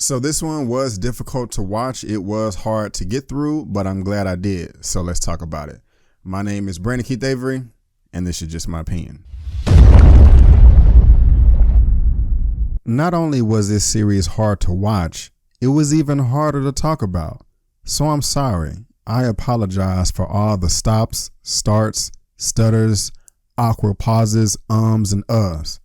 So this one was difficult to watch. It was hard to get through, but I'm glad I did. So let's talk about it. My name is Brandon Keith Avery, and this is just my opinion. Not only was this series hard to watch, it was even harder to talk about. So I'm sorry. I apologize for all the stops, starts, stutters, awkward pauses, ums, and uhs.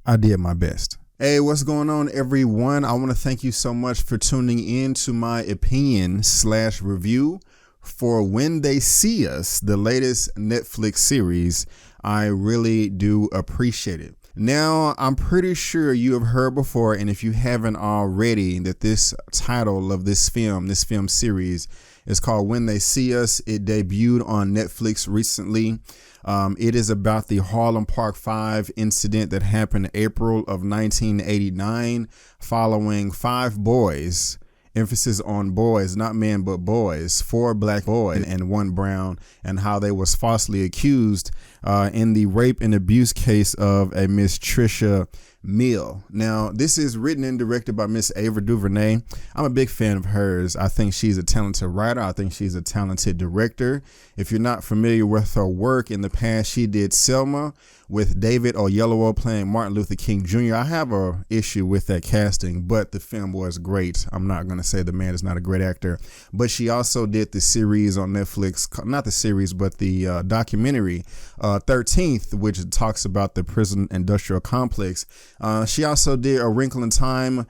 I did my best. Hey, what's going on, everyone? I want to thank you so much for tuning in to my opinion/review for When They See Us, the latest Netflix series. I really do appreciate it. Now, I'm pretty sure you have heard before, and if you haven't already, that this title of this film series is called When They See Us. It debuted on Netflix recently. It is about the Harlem Park 5 incident that happened in April of 1989, following 5 boys, emphasis on boys, not men, but boys, 4 black boys and 1 brown, and how they was falsely accused in the rape and abuse case of a Miss Trisha Meal. Now, this is written and directed by Miss Ava DuVernay. I'm a big fan of hers. I think she's a talented writer. I think she's a talented director. If you're not familiar with her work, in the past, she did Selma with David Oyelowo playing Martin Luther King Jr. I have a issue with that casting, but the film was great. I'm not going to say the man is not a great actor, but she also did the series on Netflix, not the series, but the documentary 13th, which talks about the prison industrial complex. She also did A Wrinkle in Time,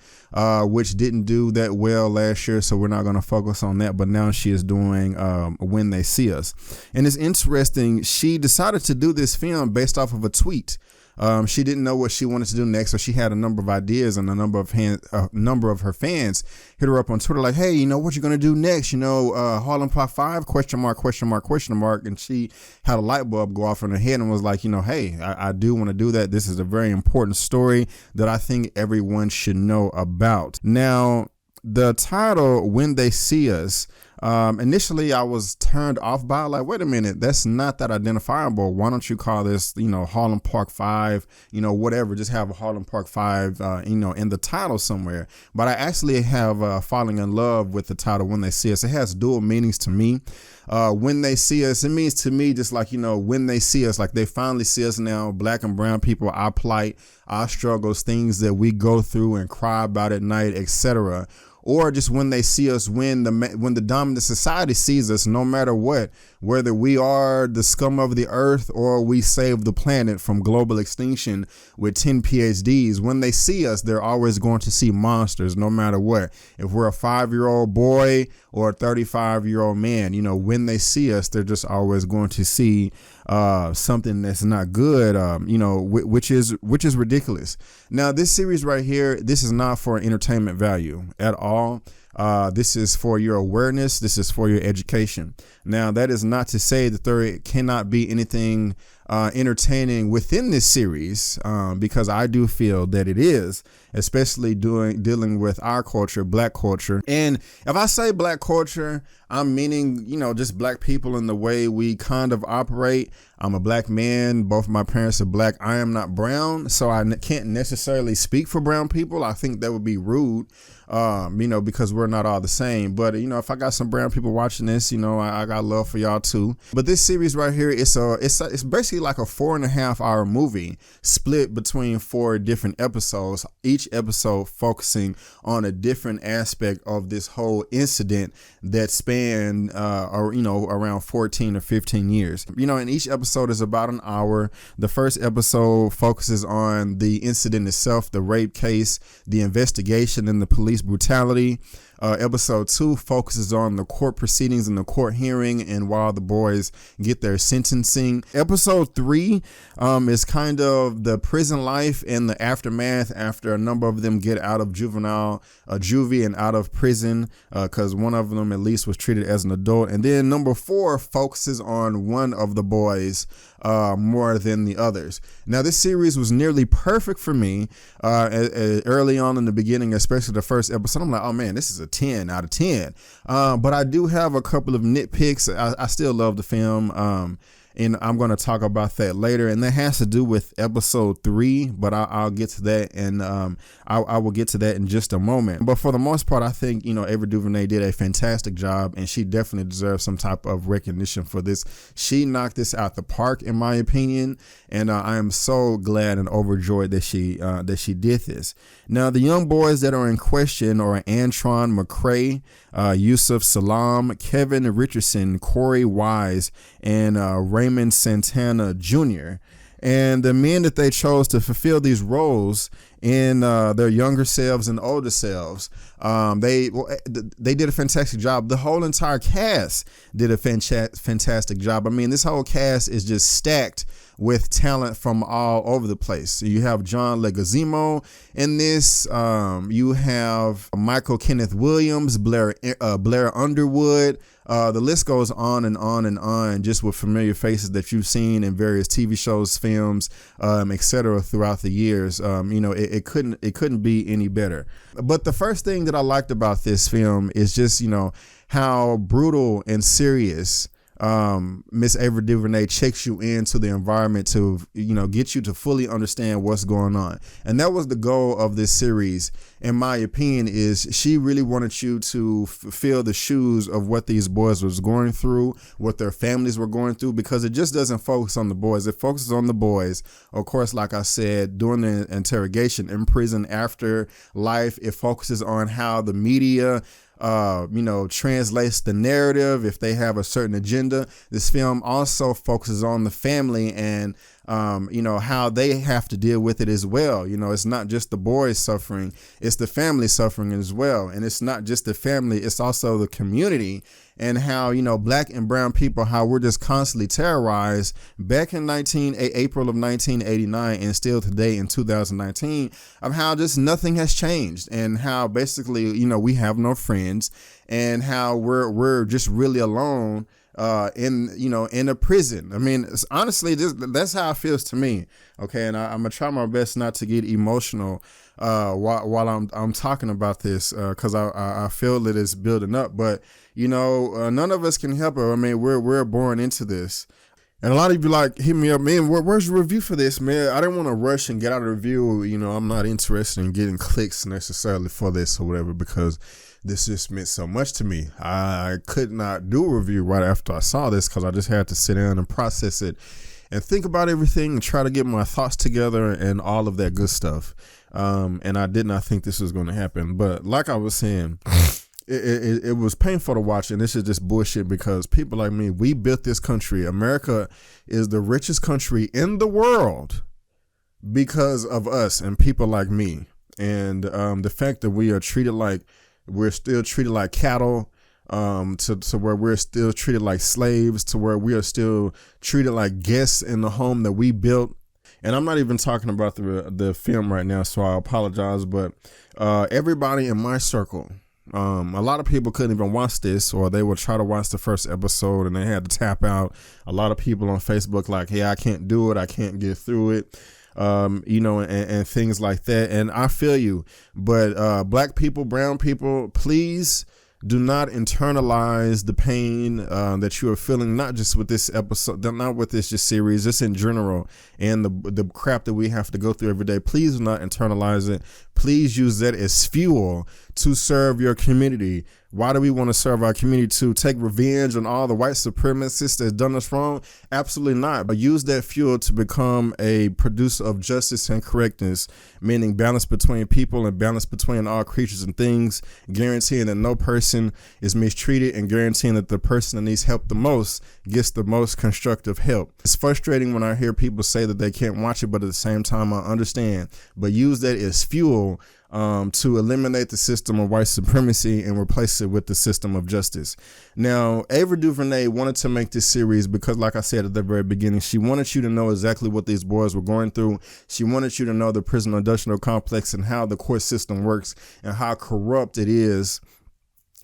which didn't do that well last year, so we're not going to focus on that. But now she is doing When They See Us. And it's interesting, she decided to do this film based off of a tweet. She didn't know what she wanted to do next, so she had a number of ideas, and a number of her fans hit her up on Twitter like, hey, what you're going to do next? Harlem Park 5, question mark. And she had a light bulb go off in her head and was like, hey, I do want to do that. This is a very important story that I think everyone should know about. Now, the title, When They See Us, initially I was turned off by it, like, wait a minute, that's not that identifiable. Why don't you call this, Harlem Park 5, whatever, just have a Harlem Park 5, in the title somewhere. But I actually have fallen in love with the title When They See Us. It has dual meanings to me. When they see us, it means to me just like, when they see us, like they finally see us now, black and brown people, our plight, our struggles, things that we go through and cry about at night, etc. Or just when they see us, when the dominant society sees us, no matter what, whether we are the scum of the earth or we save the planet from global extinction with 10 PhDs, when they see us, they're always going to see monsters, no matter what. If we're a 5-year-old boy or a 35-year-old man, when they see us, they're just always going to see something that's not good, which is ridiculous. Now, this series right here, this is not for entertainment value at all. This is for your awareness. This is for your education. Now, that is not to say that there cannot be anything entertaining within this series, because I do feel that it is, especially dealing with our culture, black culture. And if I say black culture, I'm meaning, just black people and the way we kind of operate. I'm a black man. Both my parents are black. I am not brown, so I can't necessarily speak for brown people. I think that would be rude, because we're not all the same. But, if I got some brown people watching this, I got love for y'all too. But this series right here, it's basically like a 4.5-hour movie split between 4 different episodes, each episode focusing on a different aspect of this whole incident that spanned, around 14 or 15 years. And each episode is about an hour. The first episode focuses on the incident itself, the rape case, the investigation, and the police brutality. Episode 2 focuses on the court proceedings and the court hearing and while the boys get their sentencing. Episode 3 is kind of the prison life and the aftermath after a number of them get out of juvie and out of prison, because one of them at least was treated as an adult. And then number 4 focuses on one of the boys more than the others. Now, this series was nearly perfect for me early on in the beginning, especially the first episode. I'm like, oh man, this is a 10 out of 10. But I do have a couple of nitpicks. I still love the film. And I'm going to talk about that later, and that has to do with episode 3, but I'll get to that, and I will get to that in just a moment. But for the most part, I think, Ava DuVernay did a fantastic job, and she definitely deserves some type of recognition for this. She knocked this out the park, in my opinion, and I am so glad and overjoyed that she did this. Now, the young boys that are in question are Antron McCray, Yusuf Salam, Kevin Richardson, Corey Wise, and Raymond Santana Jr. And the men that they chose to fulfill these roles in their younger selves and older selves, they did a fantastic job. The whole entire cast did a fantastic job. I mean, this whole cast is just stacked with talent from all over the place. So you have John Leguizamo in this. You have Michael Kenneth Williams, Blair Underwood. The list goes on and on and on, just with familiar faces that you've seen in various TV shows, films, etc. throughout the years. It couldn't be any better. But the first thing that I liked about this film is just, how brutal and serious Miss Ava DuVernay checks you into the environment to, get you to fully understand what's going on. And that was the goal of this series, in my opinion, is she really wanted you to feel the shoes of what these boys was going through, what their families were going through, because it just doesn't focus on the boys. It focuses on the boys, of course, like I said, during the interrogation, in prison, after life. It focuses on how the media translates the narrative if they have a certain agenda. This film also focuses on the family and how they have to deal with it as well. It's not just the boys suffering, it's the family suffering as well. And it's not just the family, it's also the community, and how, black and brown people, how we're just constantly terrorized back in April of 1989 and still today in 2019, of how just nothing has changed, and how basically, we have no friends, and how we're just really alone in a prison. I mean, honestly, that's how it feels to me. Okay, and I'm gonna try my best not to get emotional while I'm talking about this, because I feel that it's building up. But none of us can help it. I mean, we're born into this. And a lot of you hit me up, man, where's your review for this, man? I didn't want to rush and get out a review. I'm not interested in getting clicks necessarily for this or whatever, because this just meant so much to me. I could not do a review right after I saw this, because I just had to sit down and process it and think about everything and try to get my thoughts together and all of that good stuff. And I did not think this was going to happen. But like I was saying, it was painful to watch, and this is just bullshit, because people like me, we built this country. America is the richest country in the world because of us and people like me. And the fact that we're still treated like cattle, to where we're still treated like slaves, to where we are still treated like guests in the home that we built. And I'm not even talking about the film right now, so I apologize. But everybody in my circle, a lot of people couldn't even watch this, or they would try to watch the first episode and they had to tap out. A lot of people on Facebook hey, I can't do it, I can't get through it, and things like that. And I feel you, but black people, brown people, please do not internalize the pain that you are feeling, not just with this episode, not with this just series, just in general, and the crap that we have to go through every day. Please do not internalize it. Please use that as fuel to serve your community. Why do we want to serve our community? To take revenge on all the white supremacists that's done us wrong? Absolutely not. But use that fuel to become a producer of justice and correctness, meaning balance between people and balance between all creatures and things, guaranteeing that no person is mistreated, and guaranteeing that the person that needs help the most gets the most constructive help. It's frustrating when I hear people say that they can't watch it, but at the same time, I understand. But use that as fuel to eliminate the system of white supremacy and replace it with the system of justice. Now, Ava DuVernay wanted to make this series because, like I said at the very beginning, she wanted you to know exactly what these boys were going through. She wanted you to know the prison industrial complex and how the court system works and how corrupt it is,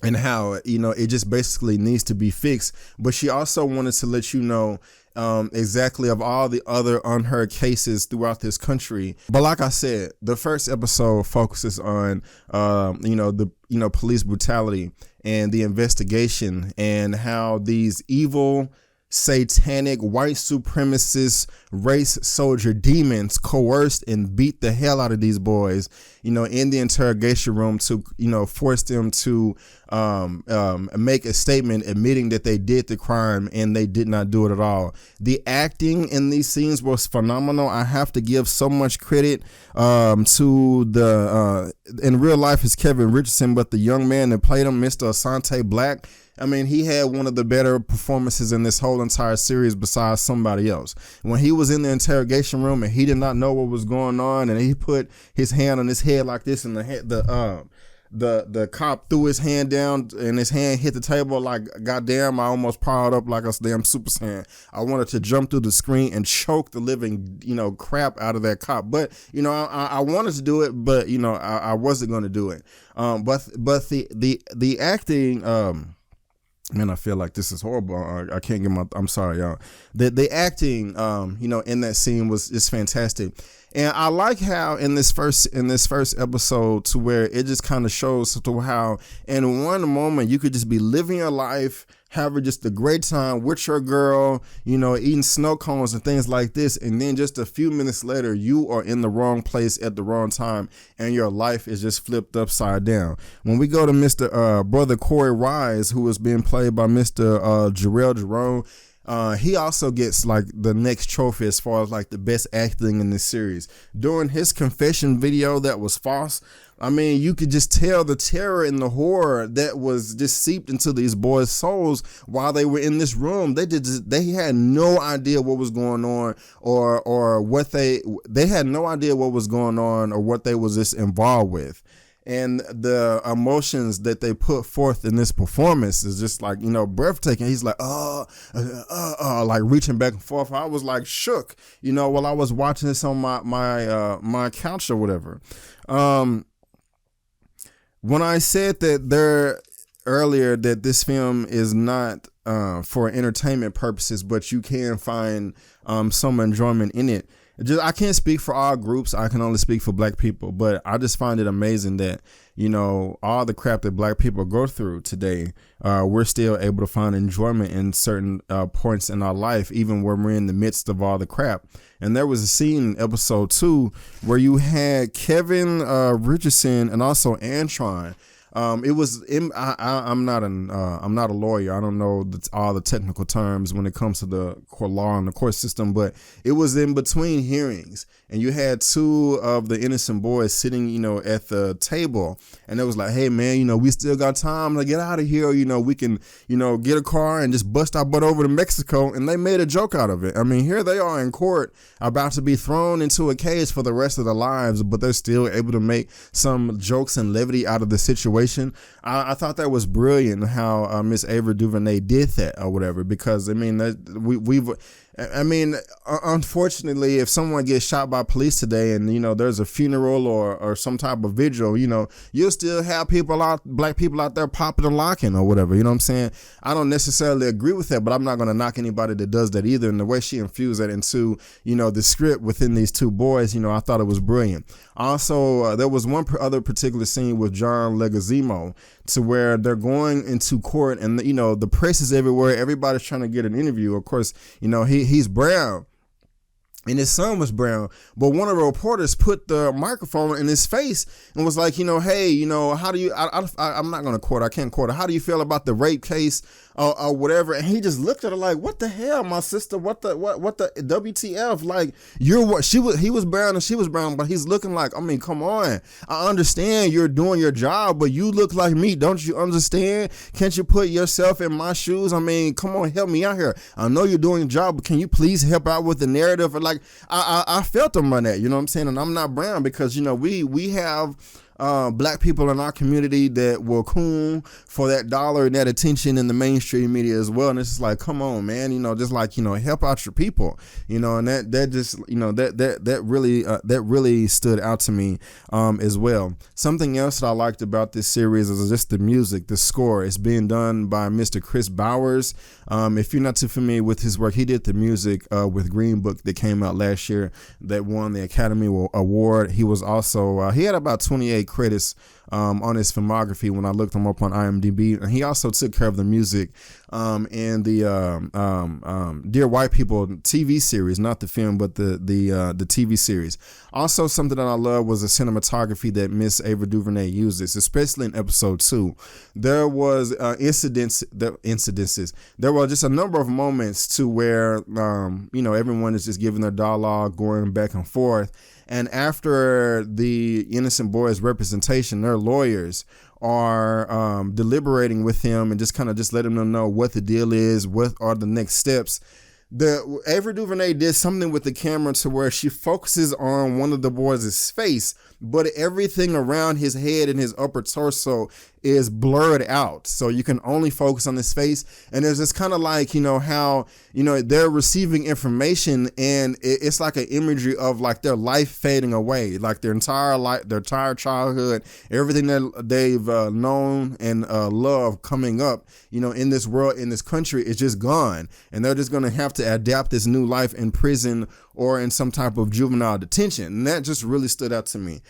and how, it just basically needs to be fixed. But she also wanted to let you know exactly of all the other unheard cases throughout this country. But like I said, the first episode focuses on police brutality and the investigation, and how these evil satanic white supremacist race soldier demons coerced and beat the hell out of these boys, in the interrogation room to, force them to make a statement admitting that they did the crime and they did not do it at all. The acting in these scenes was phenomenal. I have to give so much credit to the in real life is Kevin Richardson, but the young man that played him, Mr. Asante Black, I mean, he had one of the better performances in this whole entire series besides somebody else. When he was in the interrogation room and he did not know what was going on, and he put his hand on his head like this, and the cop threw his hand down and his hand hit the table, like, goddamn, I almost piled up like a damn Super Saiyan. I wanted to jump through the screen and choke the living, crap out of that cop. But, I wanted to do it, but, I wasn't going to do it. But the acting, man, I feel like this is horrible. I can't get I'm sorry, y'all. The acting, in that scene is fantastic. And I like how in this first episode, to where it just kind of shows to how in one moment you could just be living your life, having just a great time with your girl, eating snow cones and things like this. And then just a few minutes later, you are in the wrong place at the wrong time and your life is just flipped upside down. When we go to Mr. Brother Corey Wise, who is being played by Mr. Jarrell Jerome, he also gets like the next trophy as far as like the best acting in this series. During his confession video that was false, I mean, you could just tell the terror and the horror that was just seeped into these boys' souls while they were in this room. They had no idea what was going on, or what they had no idea what was going on, or what they was just involved with. And the emotions that they put forth in this performance is just like, breathtaking. He's like, like reaching back and forth. I was like shook, while I was watching this on my couch or whatever. When I said that earlier that this film is not for entertainment purposes, but you can find some enjoyment in it. I can't speak for all groups. I can only speak for black people, but I just find it amazing that, all the crap that black people go through today, we're still able to find enjoyment in certain points in our life, even when we're in the midst of all the crap. And there was a scene in episode 2 where you had Kevin Richardson and also Antron. It was I'm not a lawyer. I don't know all the technical terms when it comes to the court law and the court system, but it was in between hearings, and you had two of the innocent boys sitting, at the table, and it was like, hey man, we still got time to get out of here. We can, get a car and just bust our butt over to Mexico. And they made a joke out of it. I mean, here they are in court about to be thrown into a cage for the rest of their lives, but they're still able to make some jokes and levity out of the situation. I thought that was brilliant how Miss Ava DuVernay did that or whatever, because I mean, unfortunately, if someone gets shot by police today and, there's a funeral or some type of vigil, you'll still have black people out there popping and locking or whatever. You know what I'm saying? I don't necessarily agree with that, but I'm not going to knock anybody that does that either. And the way she infused that into, the script within these two boys, I thought it was brilliant. Also, there was one other particular scene with John Leguizamo, to where they're going into court and, the press is everywhere. Everybody's trying to get an interview. Of course, he's brown and his son was brown, but one of the reporters put the microphone in his face and was like, hey, how do you, I'm not going to quote, I can't quote it. How do you feel about the rape case or whatever? And he just looked at her like, what the hell, my sister, what the WTF? Like, he was brown and she was brown, but he's looking like, I mean, come on. I understand you're doing your job, but you look like me. Don't you understand? Can't you put yourself in my shoes? I mean, come on, help me out here. I know you're doing your job, but can you please help out with the narrative? Or like, I felt him on that, you know what I'm saying? And I'm not brown because, we have black people in our community that will coon for that dollar and that attention in the mainstream media as well. And it's just like, come on, man, just like, help out your people, and that just, that really stood out to me as well. Something else that I liked about this series is just the music, the score. It's being done by Mr. Chris Bowers. If you're not too familiar with his work, he did the music with Green Book that came out last year that won the Academy Award. He was also, he had about 28 great credits on his filmography when I looked him up on IMDb. And he also took care of the music in the Dear White People TV series, not the film, but the TV series. Also, something that I love was the cinematography that Miss Ava DuVernay uses, especially in episode 2. There was incidences. There were just a number of moments to where everyone is just giving their dialogue, going back and forth. And after the innocent boy's representation, their lawyers are deliberating with him and just letting them know what the deal is, what are the next steps. Ava DuVernay did something with the camera to where she focuses on one of the boys' face, but everything around his head and his upper torso is blurred out. So you can only focus on his face. And there's this kind of like, how, they're receiving information and it's like an imagery of like their life fading away, like their entire life, their entire childhood, everything that they've known and loved coming up, in this world, in this country is just gone. And they're just going to have to adapt this new life in prison or in some type of juvenile detention. And that just really stood out to me.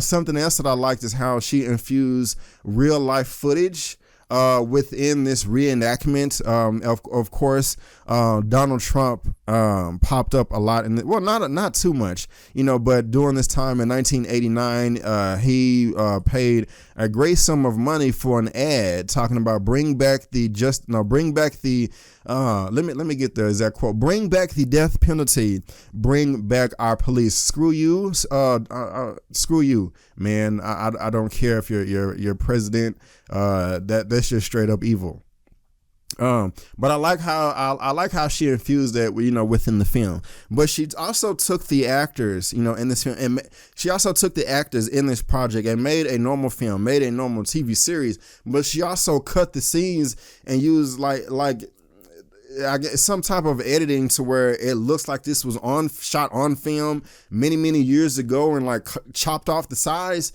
Something else that I liked is how she infused real life footage within this reenactment. Of course, Donald Trump popped up a lot not too much, but during this time in 1989, he paid a great sum of money for an ad talking about let me get the exact quote. Bring back the death penalty. Bring back our police. Screw you. Screw you, man. I don't care if you're president. That's just straight up evil. But I like how she infused that, within the film. But she also took the actors, in this film, and she also took the actors in this project and made a normal film, made a normal TV series. But she also cut the scenes and used like I guess some type of editing to where it looks like this was shot on film many years ago and like chopped off the sides,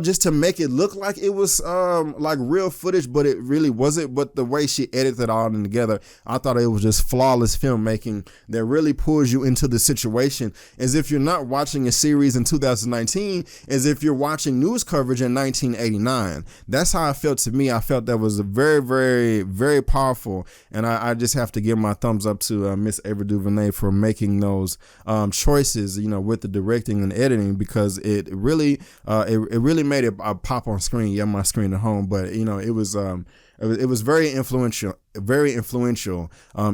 just to make it look like it was like real footage, but it really wasn't. But the way she edited it all together, I thought it was just flawless filmmaking that really pulls you into the situation, as if you're not watching a series in 2019, as if you're watching news coverage in 1989. That's how I felt to me. I felt that was very, very, very powerful, and I just have to give my thumbs up to Miss Ava DuVernay for making those choices, with the directing and editing, because it really made it pop on screen. Yeah, my screen at home, but it was very influential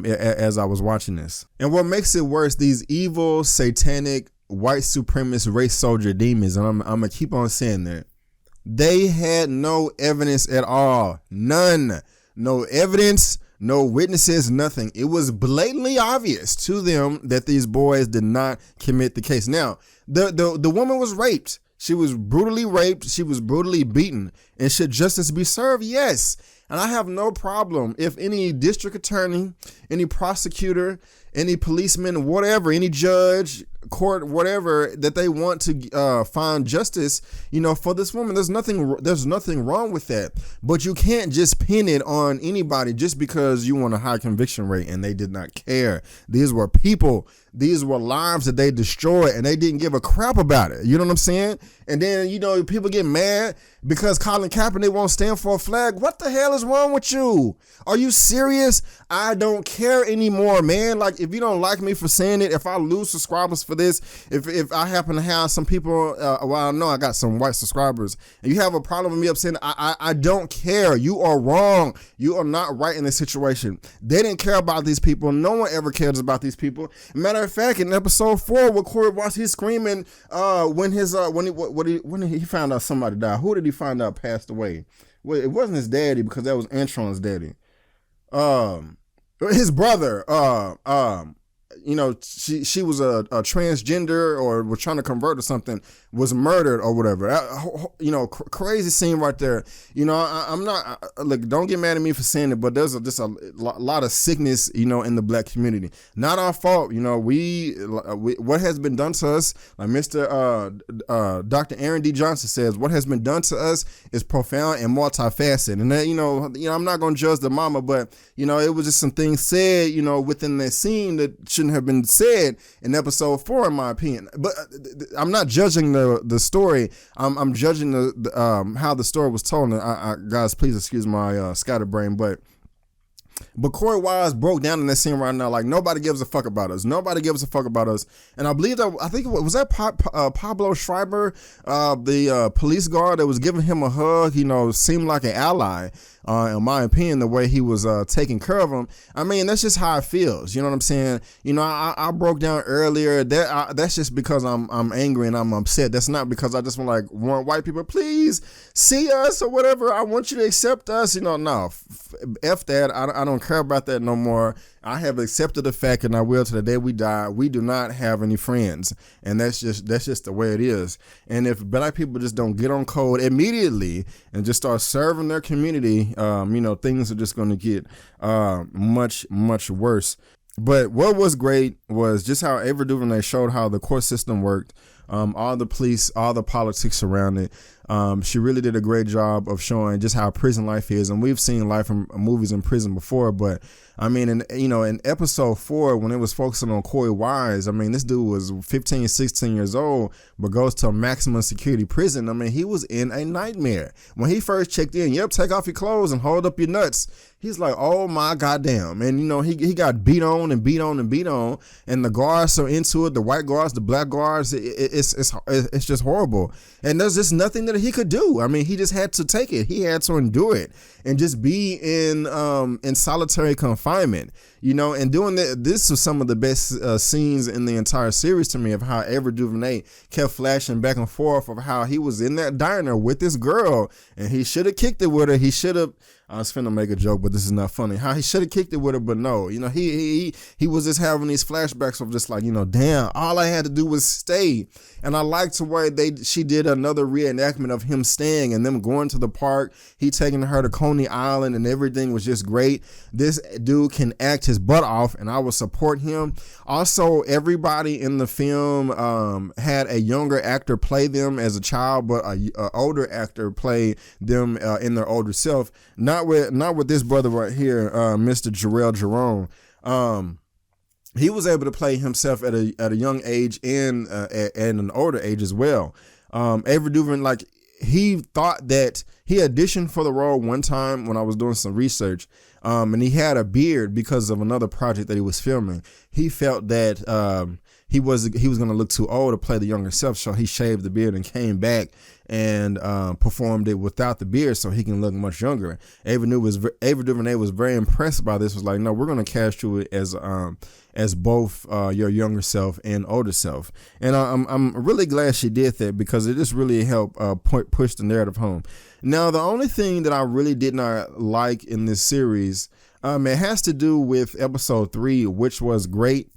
as I was watching this. And what makes it worse, these evil, satanic, white supremacist race soldier demons, and I'm gonna keep on saying that, they had no evidence at all. None. No evidence, no witnesses, nothing. It was blatantly obvious to them that these boys did not commit the case. Now, the woman was raped. She was brutally raped. She was brutally beaten. And should justice be served? Yes. And I have no problem if any district attorney, any prosecutor, any policeman, whatever, any judge, court, whatever, that they want to find justice, for this woman. There's nothing wrong with that. But you can't just pin it on anybody just because you want a high conviction rate, and they did not care. These were people. These were lives that they destroyed, and they didn't give a crap about it. You know what I'm saying? And then, people get mad because Colin Kaepernick won't stand for a flag. What the hell is wrong with you? Are you serious? I don't care anymore, man. Like, if you don't like me for saying it, if I lose subscribers for this, if I happen to have some people, I know I got some white subscribers, and you have a problem with me upsetting, I don't care. You are wrong. You are not right in this situation. They didn't care about these people. No one ever cares about these people. Matter of fact, in episode 4, where Corey Watts, he's screaming when he found out somebody died. Who did he find out passed away? Well, it wasn't his daddy, because that was Antron's daddy. His brother. She was a transgender or was trying to convert or something, was murdered or whatever. Crazy scene right there. I'm not, look, don't get mad at me for saying it, but there's just a lot of sickness, in the black community. Not our fault. We what has been done to us, like Mr. Dr. Aaron D. Johnson says, what has been done to us is profound and multifaceted. And that, I'm not going to judge the mama, but, it was just some things said, within that scene that should shouldn't have been said in episode 4, in my opinion. But I'm not judging the story. I'm judging the how the story was told. And guys, please excuse my scatterbrain, but Corey Wise broke down in that scene right now like nobody gives a fuck about us. Nobody gives a fuck about us. And I believe that, I think it was that Pablo Schreiber, the police guard that was giving him a hug, seemed like an ally. In my opinion, the way he was taking care of him. I mean, that's just how it feels. You know what I'm saying? I broke down earlier. That's just because I'm angry and I'm upset. That's not because I just want white people, please see us or whatever. I want you to accept us. No, F that. I don't care about that no more. I have accepted the fact, and I will to the day we die. We do not have any friends, and that's just the way it is. And if black people just don't get on code immediately and just start serving their community, things are just going to get much, much worse. But what was great was just how Ava DuVernay showed how the court system worked. All the police, all the politics around it. She really did a great job of showing just how prison life is. And we've seen life from movies in prison before, but I mean, in episode 4, when it was focusing on Corey Wise, I mean, this dude was 15, 16 years old, but goes to a maximum security prison. I mean, he was in a nightmare. When he first checked in, take off your clothes and hold up your nuts. He's like, oh my goddamn. And, he got beat on and beat on and beat on. And the guards are into it. The white guards, the black guards, it's just horrible. And there's just nothing that he could do. I mean, he just had to take it. He had to endure it and just be in solitary confinement, and doing that. This was some of the best scenes in the entire series to me, of how Ava DuVernay kept flashing back and forth of how he was in that diner with this girl and he should have kicked it with her. He should have, I was finna make a joke, but this is not funny. How he should have kicked it with her, but no. He was just having these flashbacks of just like, damn, all I had to do was stay. And I liked the way she did another reenactment of him staying and them going to the park. He taking her to Coney Island and everything was just great. This dude can act his butt off and I will support him. Also, everybody in the film had a younger actor play them as a child, but a older actor play them in their older self. Not with this brother right here, Mr. Jarrell Jerome. He was able to play himself at a young age and at an older age as well. Ava DuVernay, he thought that he auditioned for the role one time when I was doing some research, and he had a beard because of another project that he was filming. He felt that he was going to look too old to play the younger self, so he shaved the beard and came back and performed it without the beard so he can look much younger. Ava DuVernay was very impressed by this. Was like, no, we're going to cast you as both your younger self and older self. And I'm really glad she did that because it just really helped push the narrative home. Now, the only thing that I really did not like in this series, it has to do with episode 3, which was great.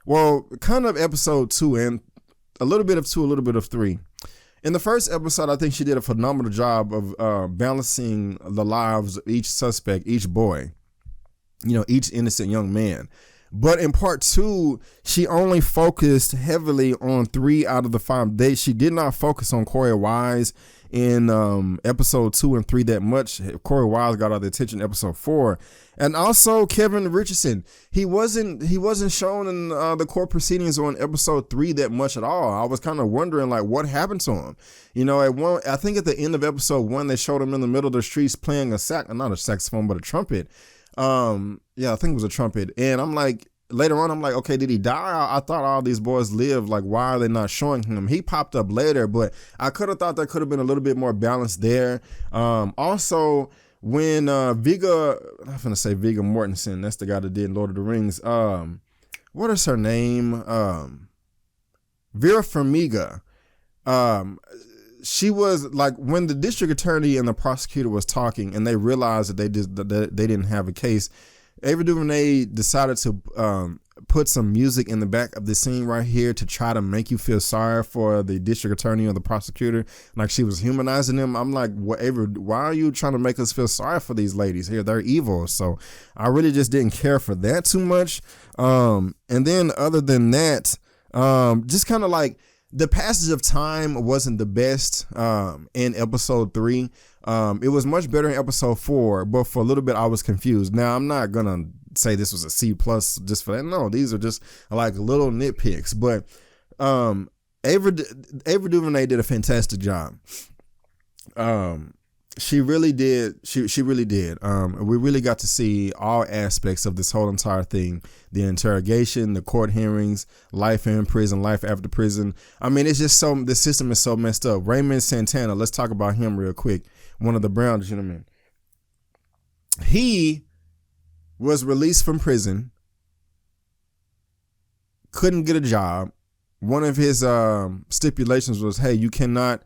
Well, kind of episode 2 and a little bit of 2, a little bit of 3. In the first episode, I think she did a phenomenal job of balancing the lives of each suspect, each boy, each innocent young man. But in part 2, she only focused heavily on 3 out of the 5 days. She did not focus on Corey Wise in episode 2 and 3 that much. Corey Wise got all the attention in episode 4. And also Kevin Richardson. He wasn't shown in the court proceedings on episode 3 that much at all. I was kind of wondering what happened to him. I think at the end of episode 1, they showed him in the middle of the streets playing not a saxophone, but a trumpet. I think it was a trumpet. And I'm like, later on, I'm like, okay, did he die? I thought all these boys lived. Like, why are they not showing him? He popped up later, but I could have thought that could have been a little bit more balanced there. Also, when I'm going to say Viggo Mortensen, that's the guy that did Lord of the Rings. What is her name? Vera Farmiga. She was like, when the district attorney and the prosecutor was talking and they realized that they didn't have a case, Ava DuVernay decided to put some music in the back of the scene right here to try to make you feel sorry for the district attorney or the prosecutor. Like she was humanizing them. I'm like, what, Ava, why are you trying to make us feel sorry for these ladies here? They're evil. So I really just didn't care for that too much. And then other than that, just kind of like, the passage of time wasn't the best in episode 3. It was much better in episode 4, but for a little bit I was confused. Now, I'm not going to say this was a C plus just for that. No, these are just like little nitpicks. But Ava DuVernay did a fantastic job. She really did. She really did. We really got to see all aspects of this whole entire thing: the interrogation, the court hearings, life in prison, life after prison. I mean, it's just so, the system is so messed up. Raymond Santana, let's talk about him real quick. One of the Brown gentlemen. He was released from prison, couldn't get a job. One of his stipulations was, hey, you cannot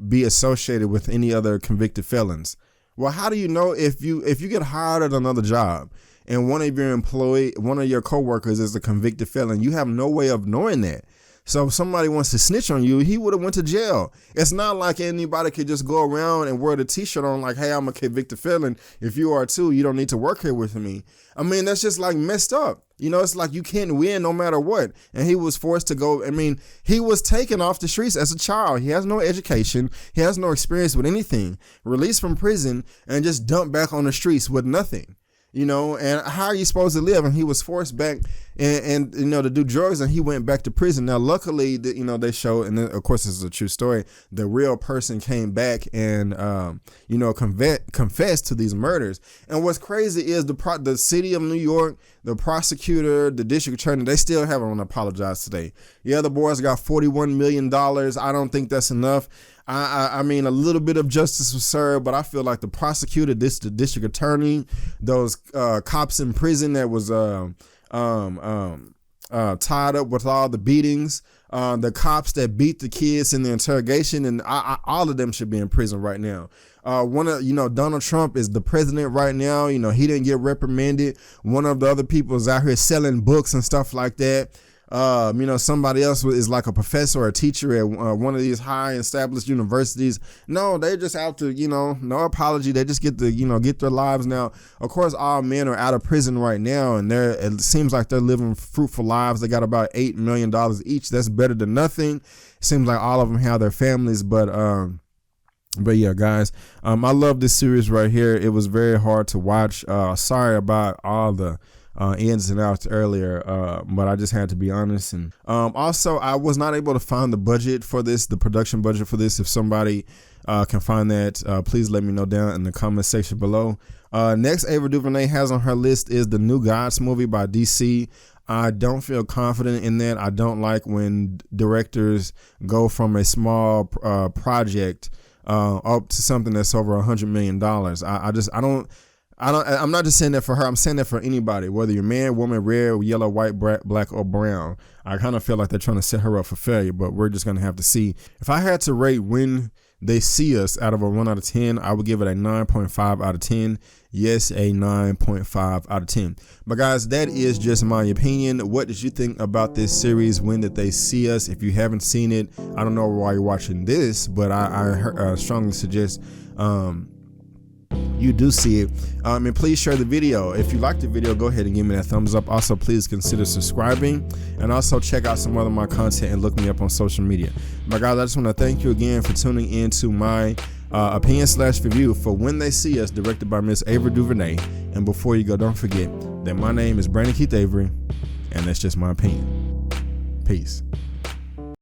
be associated with any other convicted felons. Well, how do you know if you get hired at another job and one of your coworkers is a convicted felon? You have no way of knowing that. So if somebody wants to snitch on you, he would have went to jail. It's not like anybody could just go around and wear the t-shirt on like, hey, I'm a convicted felon. If you are too, you don't need to work here with me. I mean, that's just like messed up. You know, it's like you can't win no matter what. And he was forced to go. I mean, he was taken off the streets as a child. He has no education. He has no experience with anything. Released from prison and just dumped back on the streets with nothing. You know, and how are you supposed to live? And he was forced back and you know, to do drugs, and he went back to prison. Now, luckily, you know, they show, and then, of course, this is a true story, the real person came back and, you know, confessed to these murders. And what's crazy is the city of New York, the prosecutor, the district attorney, they still haven't apologized today. Yeah, the boys got $41 million. I don't think that's enough. I mean, a little bit of justice was served, but I feel like the prosecutor, the district attorney, those cops in prison that was tied up with all the beatings, the cops that beat the kids in the interrogation, and all of them should be in prison right now. Donald Trump is the president right now. You know, he didn't get reprimanded. One of the other people is out here selling books and stuff like that. You know, somebody else is like a professor or a teacher at one of these high established universities. No, they're just out to, you know, no apology. They just get their lives now. Of course, all men are out of prison right now, and it seems like they're living fruitful lives. They got about $8 million each. That's better than nothing. It seems like all of them have their families, but yeah, guys, I love this series right here. It was very hard to watch. Sorry about all the ins and outs earlier, but I just had to be honest. And also, I was not able to find the budget for this, the production budget for this. If somebody can find that, please let me know down in the comment section below. Next Ava DuVernay has on her list is the New Gods movie by DC. I don't feel confident in that. I don't like when directors go from a small project up to something that's over $100 million. I'm not just saying that for her. I'm saying that for anybody, whether you're man, woman, red, yellow, white, black, or brown. I kind of feel like they're trying to set her up for failure, but we're just going to have to see. If I had to rate When They See Us out of a 1 out of 10, I would give it a 9.5 out of 10. Yes, a 9.5 out of 10. But guys, that is just my opinion. What did you think about this series, When Did They See Us? If you haven't seen it, I don't know why you're watching this, but I strongly suggest you do see it, and please share the video. If you like the video, go ahead and give me that thumbs up. Also, please consider subscribing, and also check out some other of my content and look me up on social media. My guys, I just want to thank you again for tuning in to my opinion/review for When They See Us, directed by Miss Ava DuVernay. And before you go, don't forget that my name is Brandon Keith Avery, and that's just my opinion. Peace.